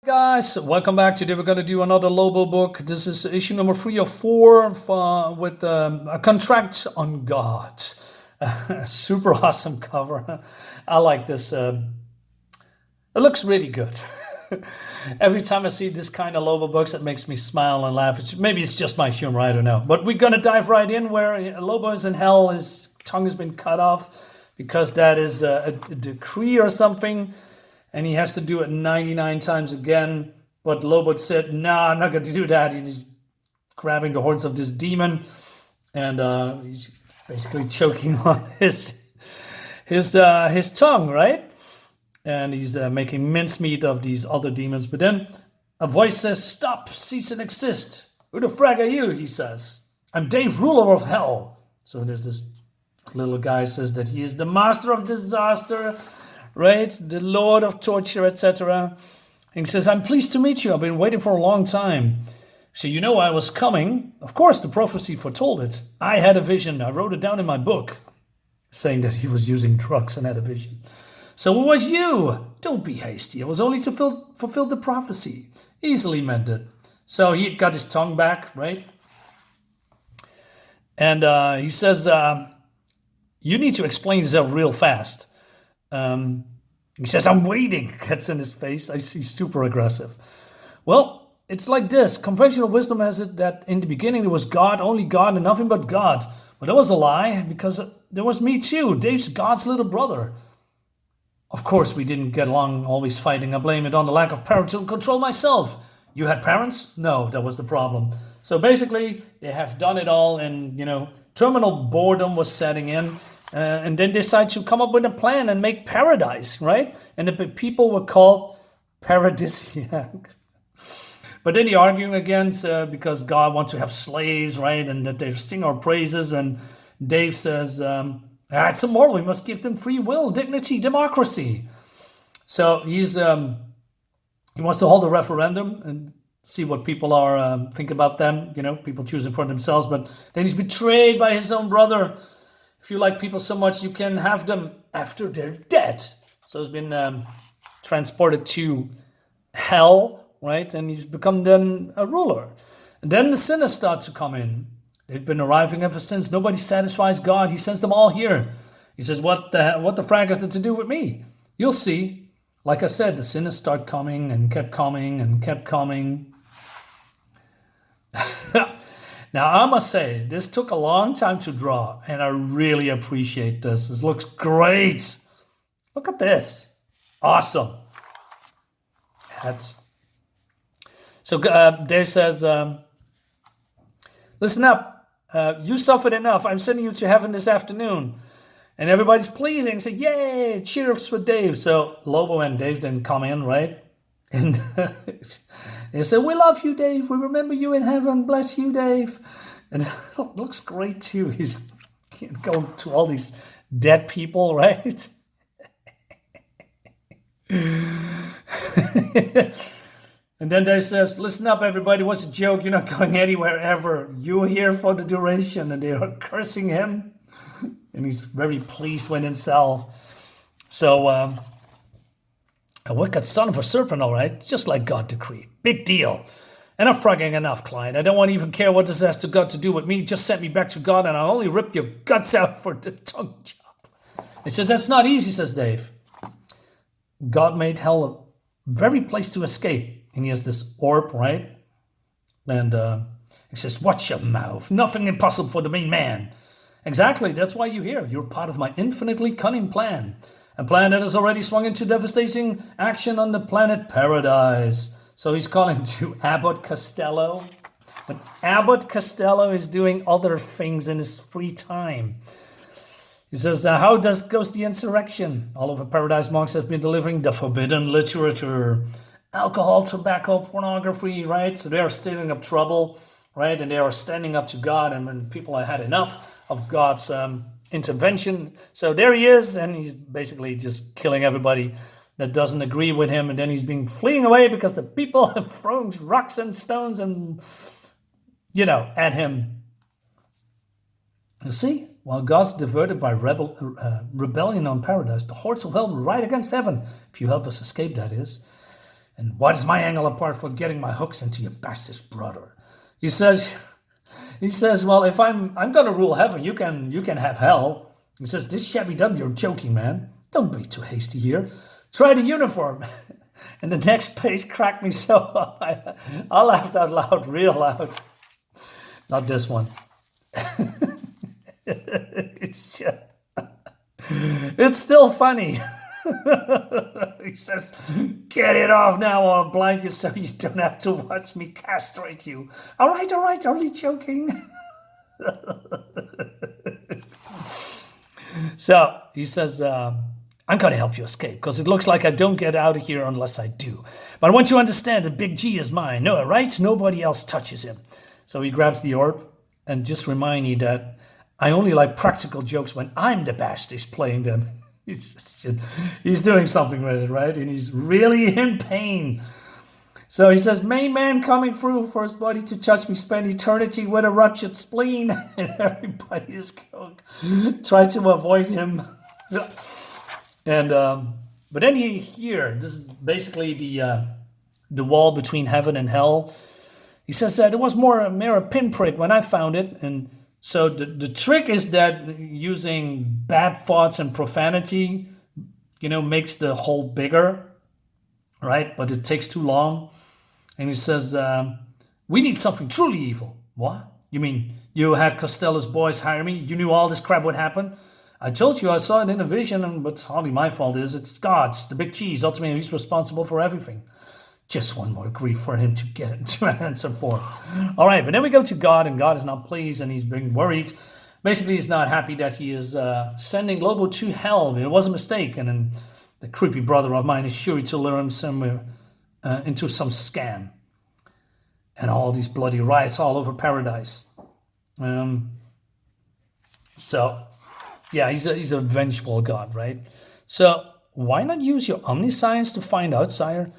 Guys, welcome back. Today we're going to do another Lobo book. This is issue number 3 of 4 with a contract on God. Super awesome cover. I like this. It looks really good. Every time I see this kind of Lobo books, it makes me smile and laugh. Maybe it's just my humor, I don't know. But we're going to dive right in where Lobo is in hell. His tongue has been cut off because that is a decree or something. And he has to do it 99 times again. But Lobo said, nah, I'm not going to do that. He's grabbing the horns of this demon. And he's basically choking on his tongue, right? And he's making mincemeat of these other demons. But then a voice says, stop, cease and exist. Who the frag are you, he says. I'm Dave, ruler of hell. So there's this little guy says that he is the master of disaster, right? The Lord of torture, etc. And he says, I'm pleased to meet you. I've been waiting for a long time. So you know I was coming. Of course, the prophecy foretold it. I had a vision. I wrote it down in my book, saying that he was using drugs and had a vision. So it was you. Don't be hasty. It was only to fulfill the prophecy. Easily mended. So he got his tongue back, right? And he says, you need to explain yourself real fast. He says, I'm waiting. Gets in his face. I see super aggressive. Well, it's like this. Conventional wisdom has it that in the beginning there was God, only God, and nothing but God. But that was a lie, because there was me too. Dave's God's little brother. Of course, we didn't get along, always fighting. I blame it on the lack of parental control myself. You had parents? No, that was the problem. So basically, they have done it all, and, terminal boredom was setting in. And then decide to come up with a plan and make Paradize, right? And the people were called paradisiac. But then they're arguing against because God wants to have slaves, right? And that they sing our praises. And Dave says, it's immoral. We must give them free will, dignity, democracy. So he wants to hold a referendum and see what people are think about them. People choosing for themselves. But then he's betrayed by his own brother. If you like people so much, you can have them after they're dead. So he's been transported to hell, right? And he's become then a ruler. And then the sinners start to come in. They've been arriving ever since. Nobody satisfies God. He sends them all here. He says, what the frag has that to do with me? You'll see. Like I said, the sinners start coming and kept coming and kept coming. Now, I must say, this took a long time to draw, and I really appreciate this. This looks great. Look at this. Awesome. So Dave says, listen up. You suffered enough. I'm sending you to heaven this afternoon. And everybody's pleasing. Say, yay, cheers with Dave. So Lobo and Dave then come in, right? And they say, we love you, Dave. We remember you in heaven. Bless you, Dave. And it looks great, too. He's going to all these dead people, right? And then Dave says, listen up, everybody. What's a joke? You're not going anywhere ever. You're here for the duration. And they are cursing him. And he's very pleased with himself. So, a wicked son of a serpent, all right, just like God decreed. Big deal. And I'm fragging enough, Clyde. I don't want to even care what this has to God to do with me. Just send me back to God, and I'll only rip your guts out for the tongue job. He said, that's not easy, says Dave. God made hell a very place to escape. And he has this orb, right? And he says, watch your mouth. Nothing impossible for the main man. Exactly, that's why you're here. You're part of my infinitely cunning plan. A plan that has already swung into devastating action on the planet Paradize. So he's calling to Abbot Costello. But Abbot Costello is doing other things in his free time. He says, how goes the insurrection? All of the Paradise monks have been delivering the forbidden literature. Alcohol, tobacco, pornography, right? So they are stirring up trouble, right? And they are standing up to God. And when people have had enough of God's intervention. So there he is, and he's basically just killing everybody that doesn't agree with him, and then he's been fleeing away because the people have thrown rocks and stones and, at him. You see, while God's diverted by rebellion on Paradise, the hordes of hell will ride against heaven, if you help us escape, that is. And what is my angle apart for getting my hooks into your bastard's brother? He says, well, if I'm gonna rule heaven, you can have hell. He says, this shabby dub, you're joking, man. Don't be too hasty here. Try the uniform. And the next page cracked me so up. I laughed out loud, real loud. Not this one. It's still funny. He says, get it off now or I'll blind you so you don't have to watch me castrate you. All right, only joking. So he says, I'm going to help you escape because it looks like I don't get out of here unless I do. But I want you to understand that Big G is mine. No, right? Nobody else touches him. So he grabs the orb and just remind you that I only like practical jokes when I'm the bastard playing them. He's doing something with it, right? And he's really in pain. So he says, main man coming through, first body to touch me, spend eternity with a ruptured spleen. And everybody is going, try to avoid him. And but then you hear, this is basically the wall between heaven and hell. He says that it was more a mere pinprick when I found it. And so the trick is that using bad thoughts and profanity, makes the hole bigger, right? But it takes too long. And he says, we need something truly evil. What? You mean you had Costello's boys hire me? You knew all this crap would happen? I told you I saw it in a vision, but hardly my fault is. It's God's, the big cheese. Ultimately, he's responsible for everything. Just one more grief for him to get into an answer for. All right, but then we go to God, and God is not pleased, and he's being worried. Basically, he's not happy that he is sending Lobo to hell. It was a mistake, and then the creepy brother of mine is sure to lure him somewhere into some scam. And all these bloody riots all over Paradise. So, yeah, he's a vengeful God, right? So why not use your omniscience to find out, sire?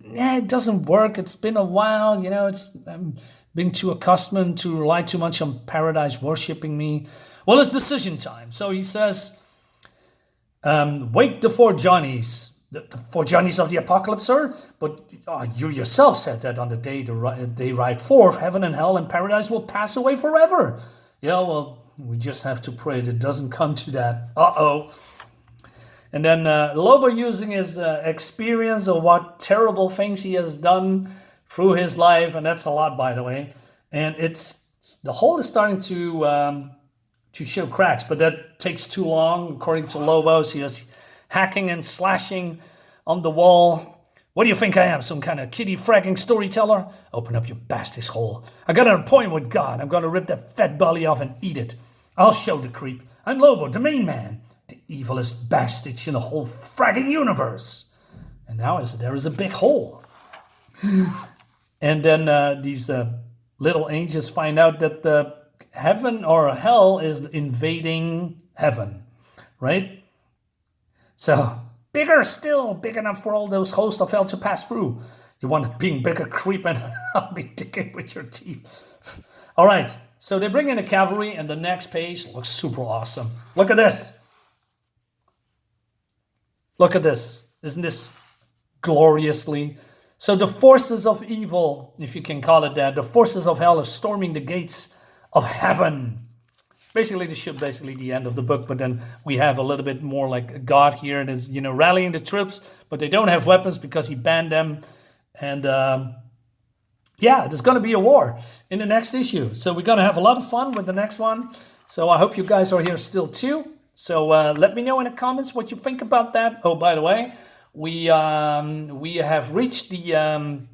It doesn't work. It's been a while, it's been too accustomed to rely too much on Paradise worshipping me. Well, it's decision time. So he says, wake the four Johnnies. The four Johnnies of the apocalypse, sir? But you yourself said that on the day they ride forth, heaven and hell and Paradise will pass away forever. Yeah, well, we just have to pray that it doesn't come to that. Uh-oh. And then Lobo, using his experience of what terrible things he has done through his life, and that's a lot, by the way. And the hole is starting to show cracks, but that takes too long, according to Lobo. So he is hacking and slashing on the wall. What do you think I am, some kind of kitty fragging storyteller? Open up your bastard's hole. I got an appointment with God. I'm going to rip that fat belly off and eat it. I'll show the creep. I'm Lobo, the main man. The evilest bastard in the whole fragging universe. And now there is a big hole. And then these little angels find out that the heaven or hell is invading heaven, right? So, bigger still, big enough for all those hosts of hell to pass through. You want being bigger, creep, and I'll be digging with your teeth. All right, so they bring in the cavalry, and the next page looks super awesome. Look at this. Look at this. Isn't this gloriously? So the forces of evil, if you can call it that, the forces of hell are storming the gates of heaven. Basically, this should basically the end of the book, but then we have a little bit more like God here. It is, rallying the troops, but they don't have weapons because he banned them. And there's going to be a war in the next issue. So we're going to have a lot of fun with the next one. So I hope you guys are here still too. So let me know in the comments what you think about that. Oh, by the way, we have reached the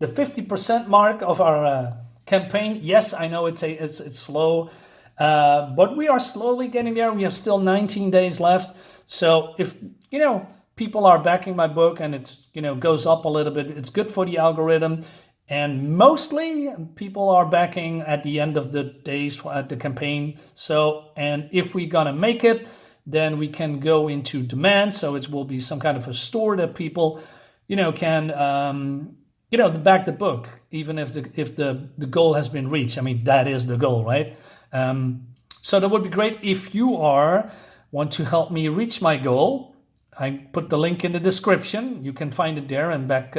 50% mark of our campaign. Yes, I know it's slow. But we are slowly getting there. We have still 19 days left. So if, people are backing my book and it's, goes up a little bit, it's good for the algorithm. And mostly people are backing at the end of the days at the campaign. So, and if we're going to make it, then we can go into demand. So it will be some kind of a store that people, can, back the book, even if the goal has been reached. I mean, that is the goal, right? So that would be great if you want to help me reach my goal. I put the link in the description. You can find it there and back,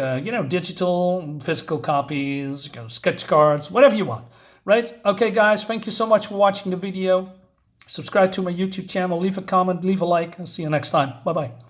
digital, physical copies, sketch cards, whatever you want, right? Okay, guys, thank you so much for watching the video. Subscribe to my YouTube channel, leave a comment, leave a like. I'll see you next time. Bye-bye.